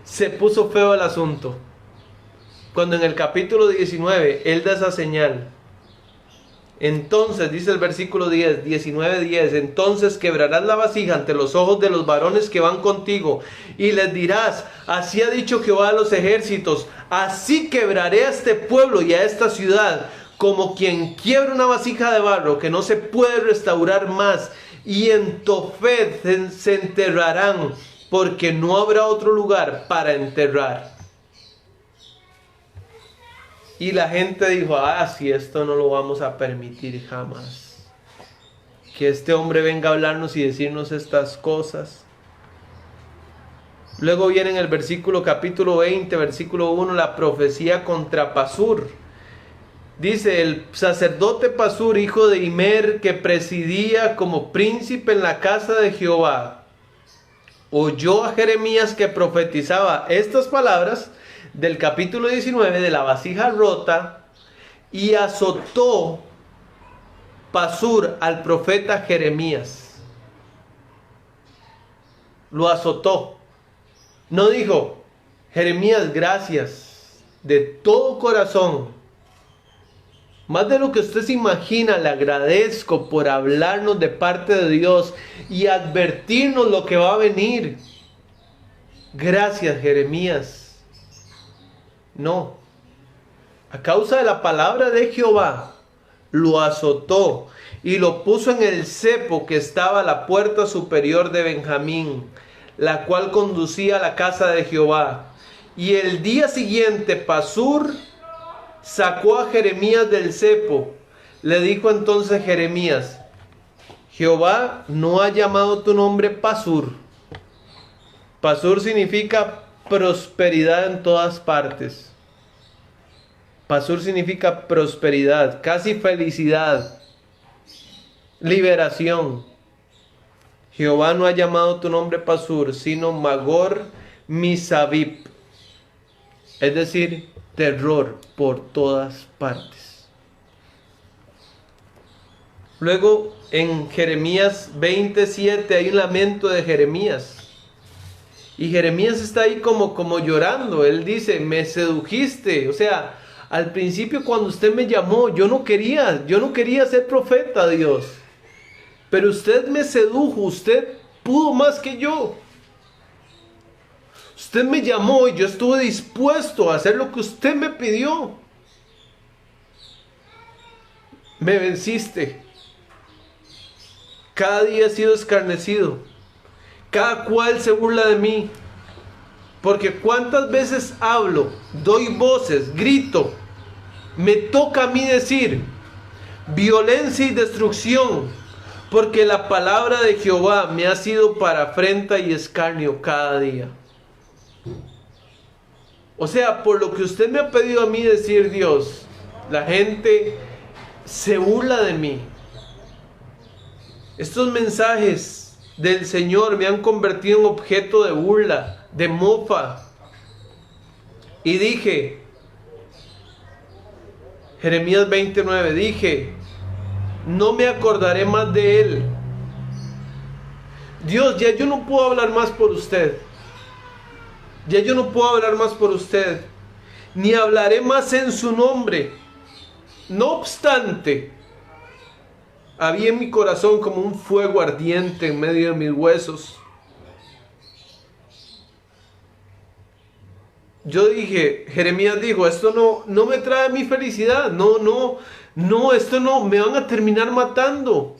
se puso feo el asunto. Cuando en el capítulo 19 Él da esa señal. Entonces, dice el versículo 10, 19:10, entonces quebrarás la vasija ante los ojos de los varones que van contigo y les dirás, así ha dicho Jehová de los ejércitos, así quebraré a este pueblo y a esta ciudad, como quien quiebra una vasija de barro que no se puede restaurar más, y en Tofet se enterrarán, porque no habrá otro lugar para enterrar. Y la gente dijo, si esto no lo vamos a permitir jamás. Que este hombre venga a hablarnos y decirnos estas cosas. Luego viene en el versículo capítulo 20, versículo 1, la profecía contra Pasur. Dice, el sacerdote Pasur, hijo de Imer, que presidía como príncipe en la casa de Jehová, oyó a Jeremías que profetizaba estas palabras del capítulo 19 de la vasija rota, y azotó Pasur al profeta Jeremías. Lo azotó. No dijo, Jeremías, gracias de todo corazón, más de lo que usted se imagina, le agradezco por hablarnos de parte de Dios y advertirnos lo que va a venir. Gracias, Jeremías. No, a causa de la palabra de Jehová, lo azotó y lo puso en el cepo que estaba a la puerta superior de Benjamín, la cual conducía a la casa de Jehová. Y el día siguiente Pasur sacó a Jeremías del cepo. Le dijo entonces Jeremías, Jehová no ha llamado tu nombre Pasur. Pasur significa prosperidad en todas partes. Pasur significa prosperidad, casi felicidad, liberación. Jehová no ha llamado tu nombre Pasur, sino Magor Misabib. Es decir, terror por todas partes. Luego en Jeremías 27 hay un lamento de Jeremías. Y Jeremías está ahí como llorando. Él dice, me sedujiste. O sea, al principio cuando usted me llamó, yo no quería ser profeta, Dios. Pero usted me sedujo, usted pudo más que yo. Usted me llamó y yo estuve dispuesto a hacer lo que usted me pidió. Me venciste. Cada día he sido escarnecido. Cada cual se burla de mí. Porque cuántas veces hablo, doy voces, grito, me toca a mí decir violencia y destrucción, porque la palabra de Jehová me ha sido para afrenta y escarnio cada día. O sea, por lo que usted me ha pedido a mí decir, Dios, la gente se burla de mí. Estos mensajes del Señor me han convertido en objeto de burla, de mofa. Y dije, Jeremías 29, dije, no me acordaré más de él. Dios, ya yo no puedo hablar más por usted. Ya yo no puedo hablar más por usted. Ni hablaré más en su nombre. No obstante, había en mi corazón como un fuego ardiente en medio de mis huesos. Yo dije, Jeremías dijo, esto no me trae mi felicidad, no, esto no, me van a terminar matando.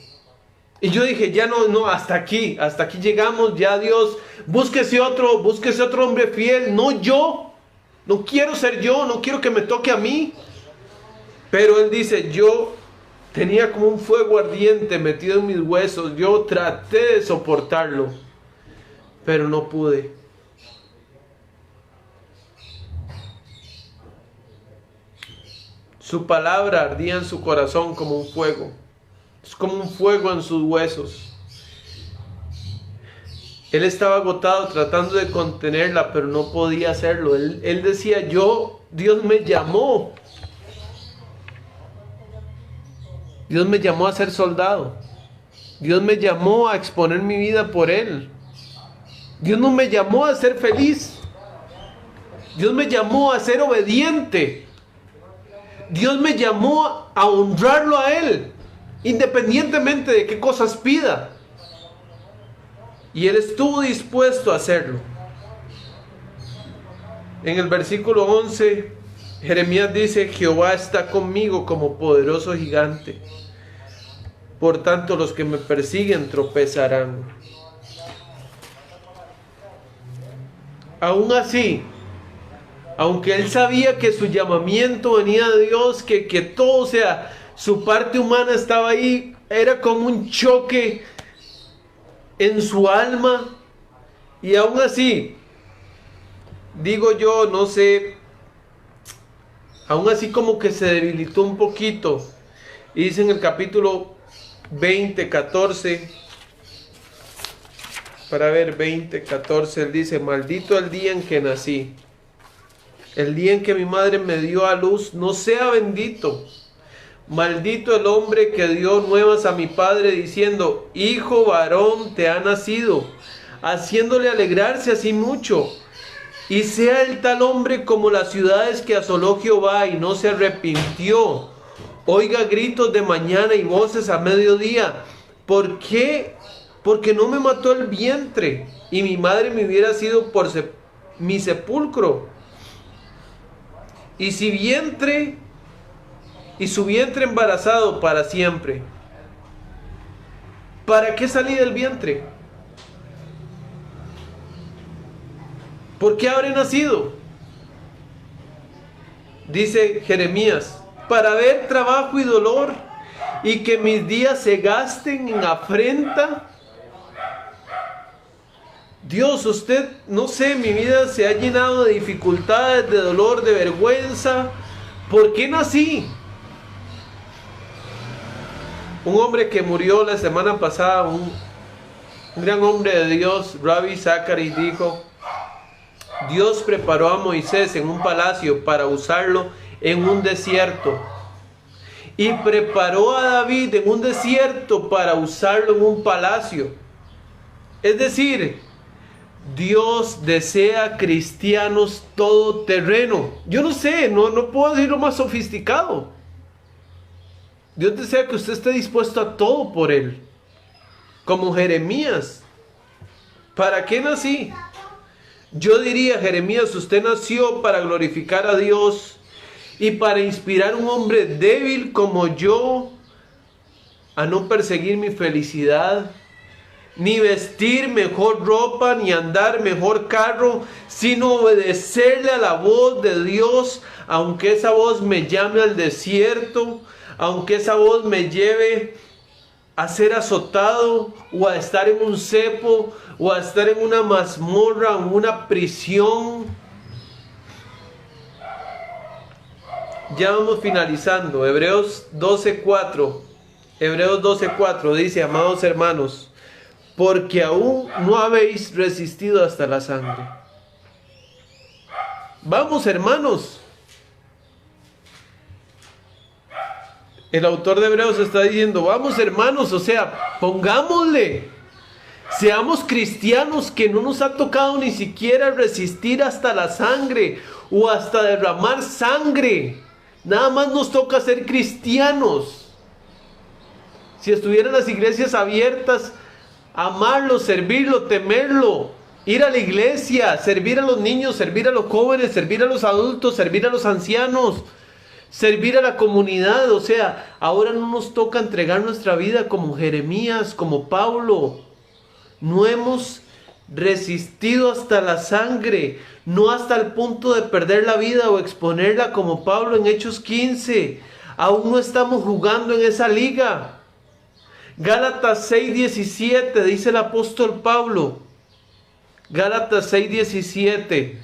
Y yo dije, ya no, hasta aquí llegamos, ya Dios, búsquese otro hombre fiel, no quiero ser yo, no quiero que me toque a mí. Pero él dice, yo tenía como un fuego ardiente metido en mis huesos, yo traté de soportarlo, pero no pude. Su palabra ardía en su corazón como un fuego. Es como un fuego en sus huesos. Él estaba agotado tratando de contenerla, pero no podía hacerlo. Él decía, Dios me llamó. Dios me llamó a ser soldado. Dios me llamó a exponer mi vida por Él. Dios no me llamó a ser feliz. Dios me llamó a ser obediente. Dios me llamó a honrarlo a Él, independientemente de qué cosas pida. Y Él estuvo dispuesto a hacerlo. En el versículo 11, Jeremías dice: Jehová está conmigo como poderoso gigante. Por tanto, los que me persiguen tropezarán. Aún así, aunque él sabía que su llamamiento venía de Dios, que todo, o sea, su parte humana estaba ahí, era como un choque en su alma. Y aún así, digo yo, no sé, aún así como que se debilitó un poquito. Y dice en el capítulo 20, 14, para ver, 20, 14, él dice: maldito el día en que nací, el día en que mi madre me dio a luz, no sea bendito. Maldito el hombre que dio nuevas a mi padre diciendo: hijo varón te ha nacido, haciéndole alegrarse así mucho. Y sea el tal hombre como las ciudades que asoló Jehová y no se arrepintió. Oiga gritos de mañana y voces a mediodía. ¿Por qué? Porque no me mató el vientre y mi madre me hubiera sido por mi sepulcro. Y su vientre embarazado para siempre. ¿Para qué salí del vientre? ¿Por qué habré nacido? Dice Jeremías: para ver trabajo y dolor, y que mis días se gasten en afrenta. Dios, usted, no sé, mi vida se ha llenado de dificultades, de dolor, de vergüenza. ¿Por qué nací? Un hombre que murió la semana pasada, un gran hombre de Dios, Rabbi Zachary, dijo: Dios preparó a Moisés en un palacio para usarlo en un desierto. Y preparó a David en un desierto para usarlo en un palacio. Es decir, Dios desea cristianos todoterreno. Yo no sé, no puedo decirlo más sofisticado. Dios desea que usted esté dispuesto a todo por Él. Como Jeremías. ¿Para qué nací? Yo diría: Jeremías, usted nació para glorificar a Dios y para inspirar a un hombre débil como yo a no perseguir mi felicidad, ni vestir mejor ropa, ni andar mejor carro, sino obedecerle a la voz de Dios, aunque esa voz me llame al desierto, aunque esa voz me lleve a ser azotado, o a estar en un cepo, o a estar en una mazmorra, en una prisión. Ya vamos finalizando. Hebreos 12:4. Hebreos 12:4 dice: amados hermanos, porque aún no habéis resistido hasta la sangre. Vamos, hermanos. El autor de Hebreos está diciendo: vamos, hermanos, o sea, pongámosle. Seamos cristianos, que no nos ha tocado ni siquiera resistir hasta la sangre o hasta derramar sangre. Nada más nos toca ser cristianos. Si estuvieran las iglesias abiertas, amarlo, servirlo, temerlo, ir a la iglesia, servir a los niños, servir a los jóvenes, servir a los adultos, servir a los ancianos, servir a la comunidad. O sea, ahora no nos toca entregar nuestra vida como Jeremías, como Pablo. No hemos resistido hasta la sangre, no hasta el punto de perder la vida o exponerla como Pablo en Hechos 15. Aún no estamos jugando en esa liga. Gálatas 6:17 dice el apóstol Pablo. Gálatas 6:17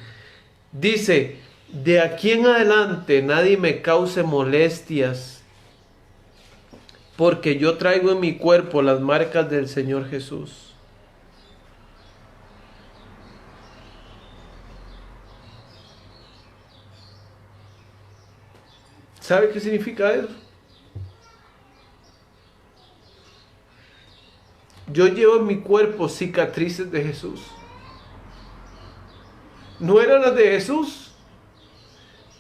dice: de aquí en adelante nadie me cause molestias, porque yo traigo en mi cuerpo las marcas del Señor Jesús. ¿Sabe qué significa eso? yo llevo en mi cuerpo cicatrices de Jesús. No eran las de Jesús,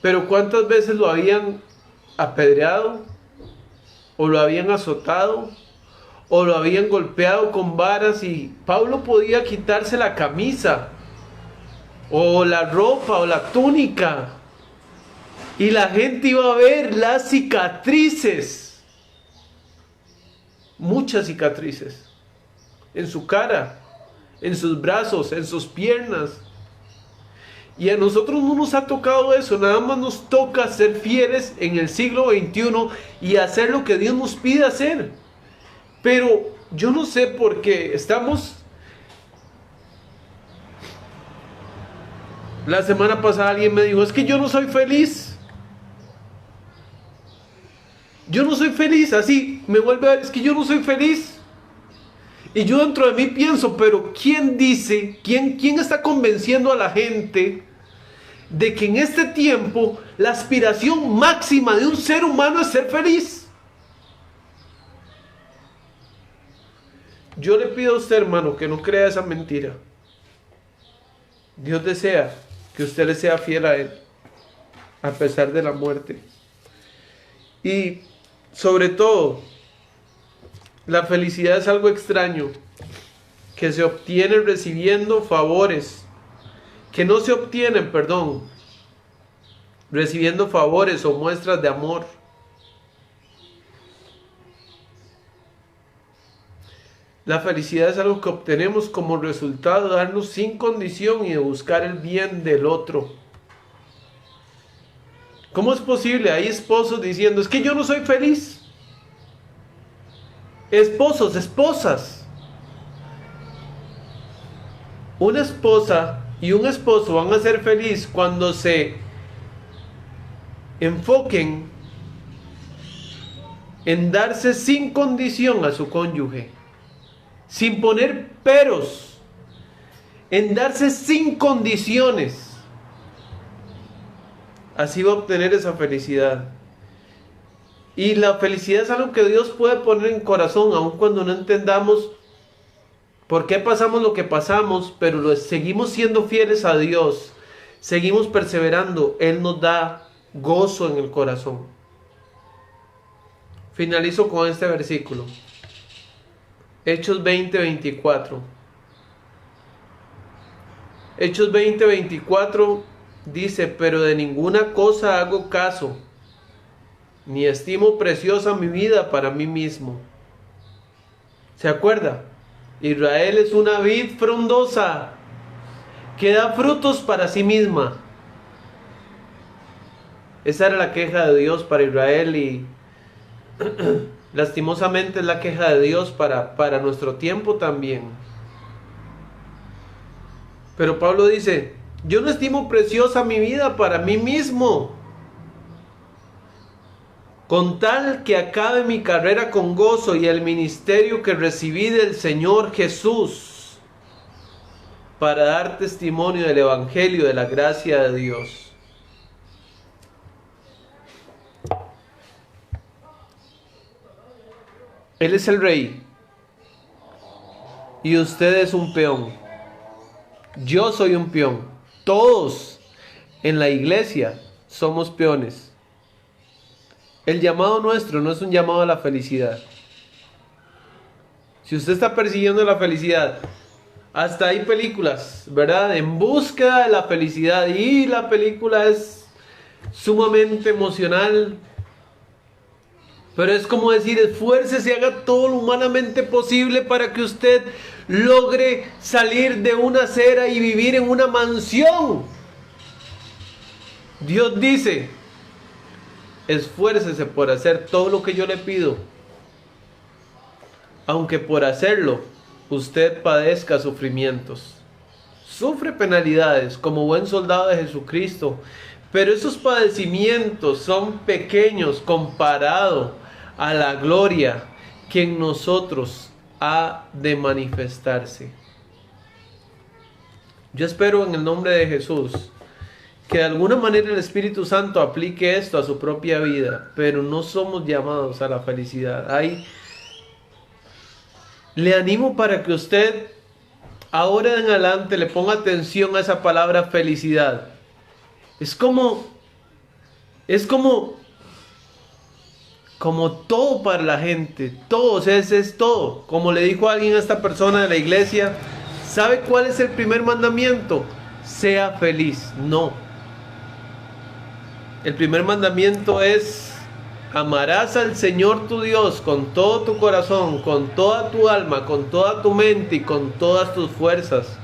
pero ¿cuántas veces lo habían apedreado? ¿O lo habían azotado? ¿O lo habían golpeado con varas? Y Pablo podía quitarse la camisa, o la ropa, o la túnica, y la gente iba a ver las cicatrices. Muchas cicatrices. En su cara, en sus brazos, en sus piernas. Y a nosotros no nos ha tocado eso, nada más nos toca ser fieles en el siglo XXI y hacer lo que Dios nos pide hacer. Pero yo no sé por qué estamos... La semana pasada alguien me dijo, es que yo no soy feliz. Yo no soy feliz, así me vuelve a ver, es que yo no soy feliz. Y yo dentro de mí pienso, pero ¿quién dice, quién está convenciendo a la gente de que en este tiempo la aspiración máxima de un ser humano es ser feliz? Yo le pido a usted, hermano, que no crea esa mentira. Dios desea que usted le sea fiel a Él, a pesar de la muerte. Y sobre todo, la felicidad es algo extraño, que se obtiene recibiendo favores, que no se obtienen, recibiendo favores o muestras de amor. La felicidad es algo que obtenemos como resultado de darnos sin condición y de buscar el bien del otro. ¿Cómo es posible? Hay esposos diciendo, es que yo no soy feliz. Esposos, esposas. Una esposa y un esposo van a ser felices cuando se enfoquen en darse sin condición a su cónyuge, sin poner peros, en darse sin condiciones. Así va a obtener esa felicidad. Y la felicidad es algo que Dios puede poner en corazón, aun cuando no entendamos por qué pasamos lo que pasamos, pero seguimos siendo fieles a Dios, seguimos perseverando. Él nos da gozo en el corazón. Finalizo con este versículo. Hechos 20:24. Hechos 20:24 dice, pero de ninguna cosa hago caso, ni estimo preciosa mi vida para mí mismo. ¿Se acuerda? Israel es una vid frondosa que da frutos para sí misma. Esa era la queja de Dios para Israel y lastimosamente es la queja de Dios para nuestro tiempo también. Pero Pablo dice, yo no estimo preciosa mi vida para mí mismo, con tal que acabe mi carrera con gozo y el ministerio que recibí del Señor Jesús, para dar testimonio del Evangelio de la gracia de Dios. Él es el rey y usted es un peón. Yo soy un peón. Todos en la iglesia somos peones. El llamado nuestro no es un llamado a la felicidad. Si usted está persiguiendo la felicidad, hasta hay películas, ¿verdad? En busca de la felicidad, y la película es sumamente emocional. Pero es como decir, esfuércese y haga todo lo humanamente posible para que usted logre salir de una acera y vivir en una mansión. Dios dice, esfuércese por hacer todo lo que yo le pido, aunque por hacerlo usted padezca sufrimientos. Sufre penalidades como buen soldado de Jesucristo, pero esos padecimientos son pequeños comparado a la gloria que en nosotros ha de manifestarse. Yo espero en el nombre de Jesús que de alguna manera el Espíritu Santo aplique esto a su propia vida, pero no somos llamados a la felicidad. le animo para que usted ahora en adelante le ponga atención a esa palabra felicidad. Es como todo para la gente, todo, o sea, es todo. Como le dijo alguien a esta persona de la iglesia, ¿sabe cuál es el primer mandamiento? Sea feliz. No. El primer mandamiento es: amarás al Señor tu Dios con todo tu corazón, con toda tu alma, con toda tu mente y con todas tus fuerzas.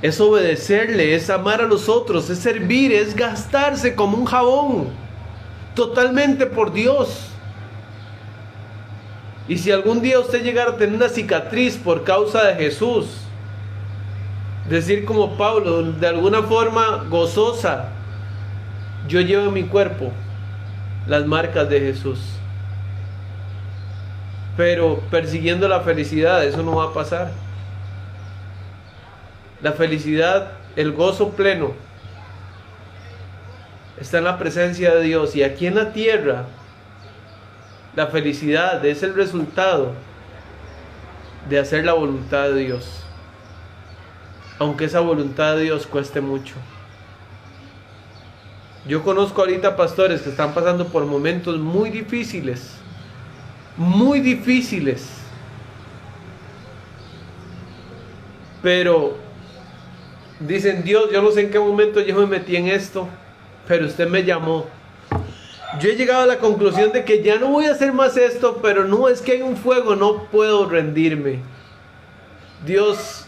Es obedecerle, es amar a los otros, es servir, es gastarse como un jabón, totalmente por Dios. Y si algún día usted llegara a tener una cicatriz por causa de Jesús, decir como Pablo, de alguna forma gozosa: yo llevo en mi cuerpo las marcas de Jesús. Pero persiguiendo la felicidad, eso no va a pasar. La felicidad, el gozo pleno, está en la presencia de Dios. Y aquí en la tierra, la felicidad es el resultado de hacer la voluntad de Dios, aunque esa voluntad de Dios cueste mucho. Yo conozco ahorita pastores que están pasando por momentos muy difíciles, pero dicen: Dios, yo no sé en qué momento yo me metí en esto, pero usted me llamó. Yo he llegado a la conclusión de que ya no voy a hacer más esto, pero no, es que hay un fuego, no puedo rendirme. Dios,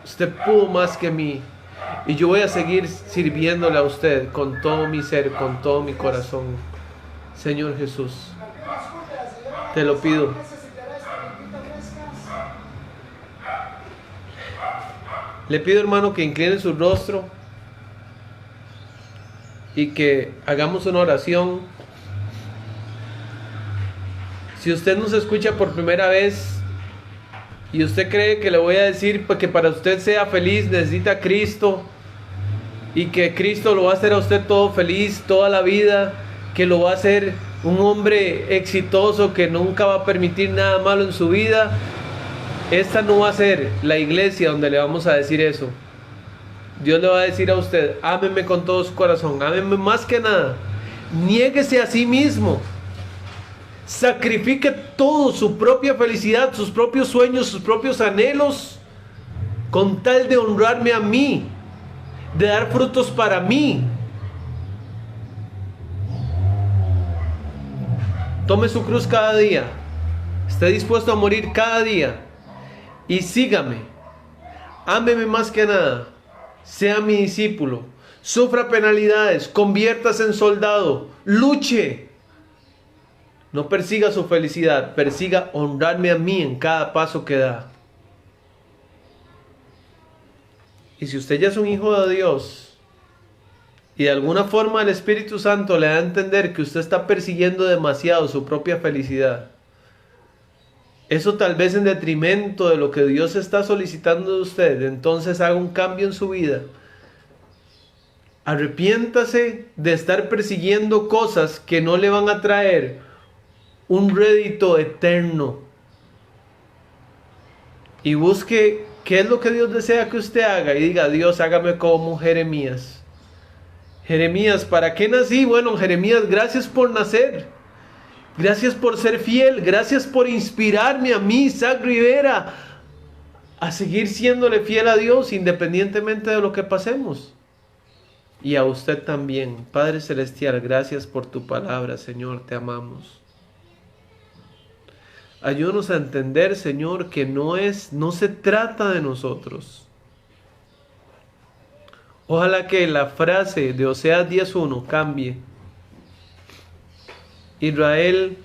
usted pudo más que mí, y yo voy a seguir sirviéndole a usted con todo mi ser, con todo mi corazón. Señor Jesús, te lo pido. Le pido, hermano, que incline su rostro y que hagamos una oración. Si usted nos escucha por primera vez y usted cree que le voy a decir que para usted sea feliz necesita a Cristo, y que Cristo lo va a hacer a usted todo feliz toda la vida, que lo va a hacer un hombre exitoso, que nunca va a permitir nada malo en su vida, esta no va a ser la iglesia donde le vamos a decir eso. Dios le va a decir a usted: ámeme con todo su corazón, ámeme más que nada, niéguese a sí mismo, sacrifique todo, su propia felicidad, sus propios sueños, sus propios anhelos, con tal de honrarme a mí, de dar frutos para mí. Tome su cruz cada día, esté dispuesto a morir cada día y sígame. Ámeme más que nada, sea mi discípulo, sufra penalidades, conviértase en soldado, luche. No persiga su felicidad, persiga honrarme a mí en cada paso que da. Y si usted ya es un hijo de Dios y de alguna forma el Espíritu Santo le da a entender que usted está persiguiendo demasiado su propia felicidad, eso tal vez en detrimento de lo que Dios está solicitando de usted, entonces haga un cambio en su vida. Arrepiéntase de estar persiguiendo cosas que no le van a traer un rédito eterno. Y busque qué es lo que Dios desea que usted haga y diga: Dios, hágame como Jeremías. Jeremías, ¿para qué nací? Bueno, Jeremías, gracias por nacer. Gracias por ser fiel. Gracias por inspirarme a mí, Isaac Rivera, a seguir siéndole fiel a Dios independientemente de lo que pasemos. Y a usted también. Padre Celestial, gracias por tu palabra, Señor, te amamos. Ayúdanos a entender, Señor, que no se trata de nosotros. Ojalá que la frase de Oseas 10:1 cambie. Israel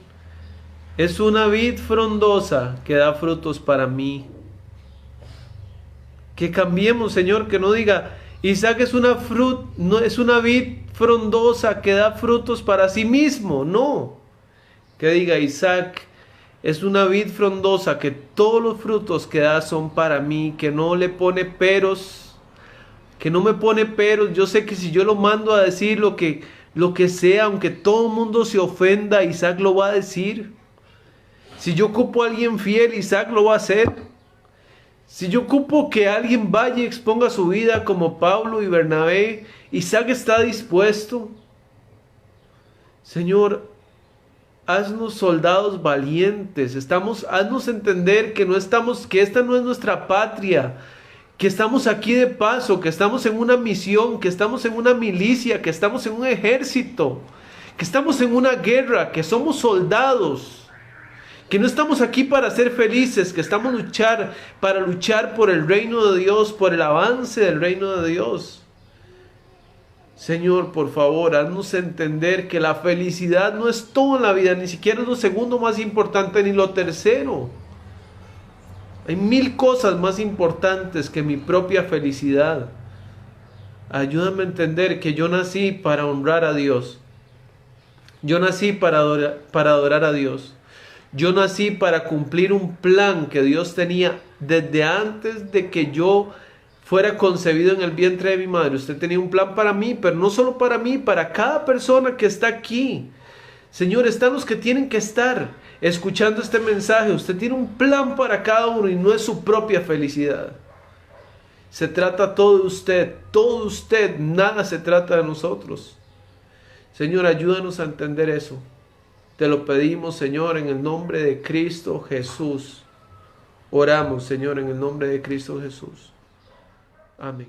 es una vid frondosa que da frutos para mí. Que cambiemos, Señor, que no diga: Isaac es una vid frondosa que da frutos para sí mismo. No. Que diga: Isaac es una vid frondosa que todos los frutos que da son para mí, que no le pone peros, que no me pone peros. Yo sé que si yo lo mando a decir lo que sea, aunque todo el mundo se ofenda, Isaac lo va a decir. Si yo ocupo a alguien fiel, Isaac lo va a hacer. Si yo ocupo que alguien vaya y exponga su vida como Pablo y Bernabé, Isaac está dispuesto. Señor, haznos soldados valientes. Haznos entender que que esta no es nuestra patria, que estamos aquí de paso, que estamos en una misión, que estamos en una milicia, que estamos en un ejército, que estamos en una guerra, que somos soldados. Que no estamos aquí para ser felices, que estamos para luchar por el reino de Dios, por el avance del reino de Dios. Señor, por favor, haznos entender que la felicidad no es todo en la vida, ni siquiera es lo segundo más importante, ni lo tercero. Hay 1000 cosas más importantes que mi propia felicidad. Ayúdame a entender que yo nací para honrar a Dios. Yo nací para adorar a Dios. Yo nací para cumplir un plan que Dios tenía desde antes de que yo fuera concebido en el vientre de mi madre. Usted tenía un plan para mí, pero no solo para mí, para cada persona que está aquí. Señor, están los que tienen que estar escuchando este mensaje. Usted tiene un plan para cada uno y no es su propia felicidad. Se trata todo de usted, nada se trata de nosotros. Señor, ayúdanos a entender eso. Te lo pedimos, Señor, en el nombre de Cristo Jesús. Oramos, Señor, en el nombre de Cristo Jesús. Amén.